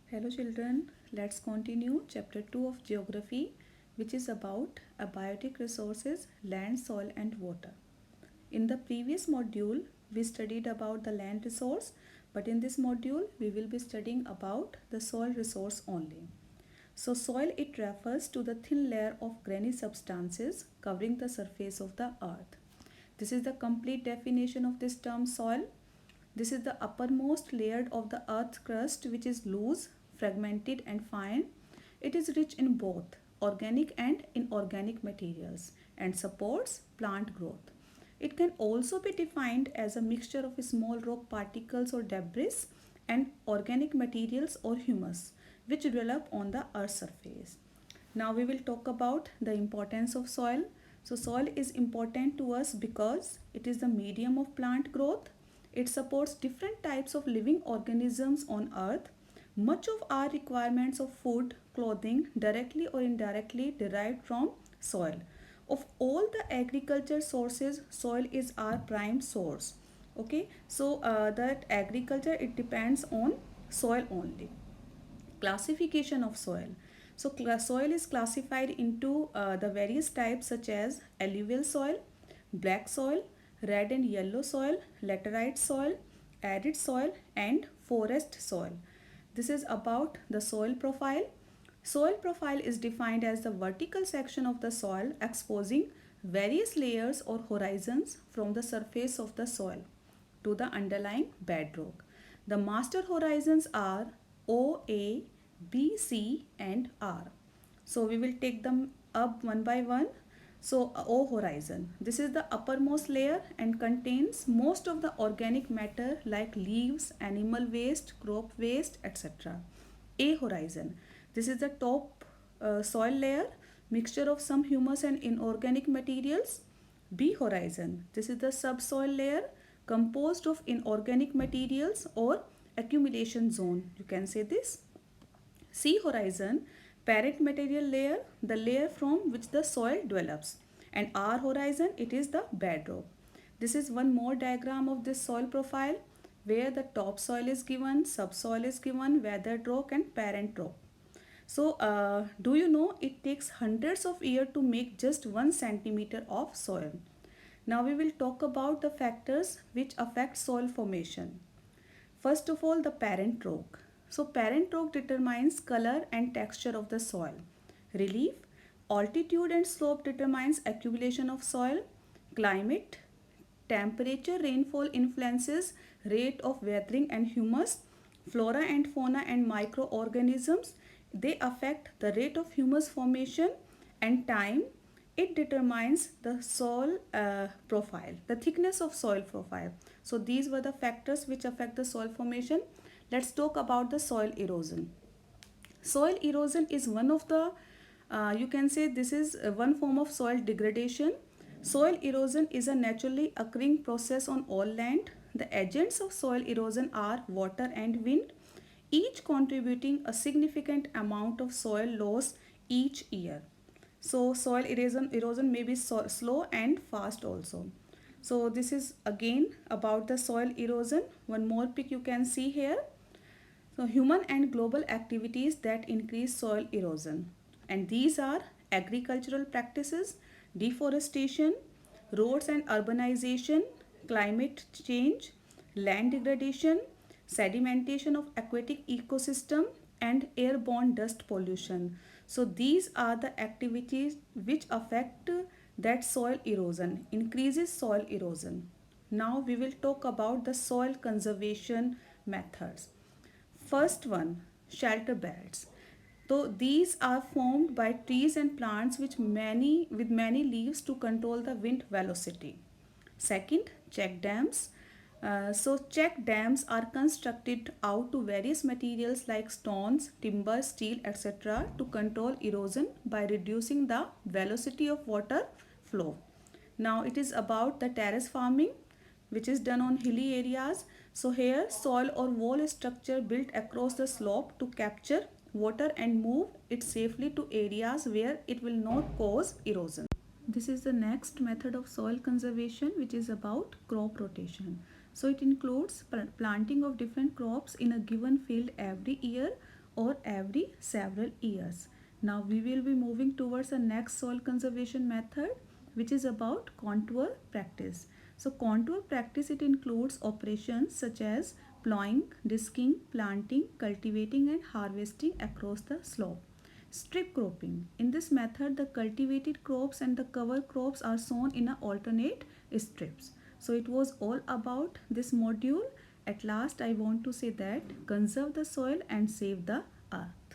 Hello children, let's continue chapter 2 of geography, which is about abiotic resources, land, soil and water. In the previous module we studied about the land resource, but in this module we will be studying about the soil resource only. So soil, it refers to the thin layer of grainy substances covering the surface of the earth. This is the complete definition of this term soil. This is the uppermost layer of the earth crust, which is loose, fragmented and fine. It is rich in both organic and inorganic materials and supports plant growth. It can also be defined as a mixture of small rock particles or debris and organic materials or humus which develop on the earth's surface. Now we will talk about the importance of soil. So soil is important to us because it is the medium of plant growth. It supports different types of living organisms on earth. Much of our requirements of food, clothing, directly or indirectly derived from soil. Of all the agriculture sources, soil is our prime source. Okay, so that agriculture, it depends on soil only. Classification of soil. So soil is classified into the various types such as alluvial soil, black soil, red and yellow soil, laterite soil, arid soil and forest soil. This is about the soil profile. Soil profile is defined as the vertical section of the soil exposing various layers or horizons from the surface of the soil to the underlying bedrock. The master horizons are O, A, B, C and R. So we will take them up one by one. So O horizon. This is the uppermost layer and contains most of the organic matter like leaves, animal waste, crop waste, etc. A horizon. This is the top soil layer, mixture of some humus and inorganic materials. B horizon. This is the subsoil layer composed of inorganic materials or accumulation zone. You can say this. C horizon, parent material layer, the layer from which the soil develops. And R horizon, it is the bedrock. This is one more diagram of this soil profile where the topsoil is given, subsoil is given, weathered rock and parent rock. So, do you know it takes hundreds of years to make just 1 centimeter of soil. Now we will talk about the factors which affect soil formation. First of all, the parent rock. So parent rock determines color and texture of the soil. Relief, altitude and slope determines accumulation of soil. Climate, temperature, rainfall influences rate of weathering and humus. Flora and fauna and microorganisms, they affect the rate of humus formation. And time, it determines the soil profile, the thickness of soil profile. So these were the factors which affect the soil formation. Let's talk about the soil erosion. Soil erosion is one of the, you can say this is one form of soil degradation. Soil erosion is a naturally occurring process on all land. The agents of soil erosion are water and wind, each contributing a significant amount of soil loss each year. So soil erosion may be slow and fast also. So this is again about the soil erosion. One more pic you can see here. So human and global activities that increase soil erosion, and these are agricultural practices, deforestation, roads and urbanization, climate change, land degradation, sedimentation of aquatic ecosystem and airborne dust pollution. So these are the activities which affect that soil erosion, increases soil erosion. Now we will talk about the soil conservation methods. First one, shelter beds. So these are formed by trees and plants with many leaves to control the wind velocity. Second, check dams. So check dams are constructed out to various materials like stones, timber, steel, etc. to control erosion by reducing the velocity of water flow. Now it is about the terrace farming which is done on hilly areas. So here soil or wall structure built across the slope to capture water and move it safely to areas where it will not cause erosion. This is the next method of soil conservation, which is about crop rotation. So it includes planting of different crops in a given field every year or every several years. Now we will be moving towards the next soil conservation method, which is about contour practice. So contour practice, it includes operations such as plowing, disking, planting, cultivating and harvesting across the slope. Strip cropping. In this method, the cultivated crops and the cover crops are sown in a alternate strips. So it was all about this module. At last, I want to say that conserve the soil and save the earth.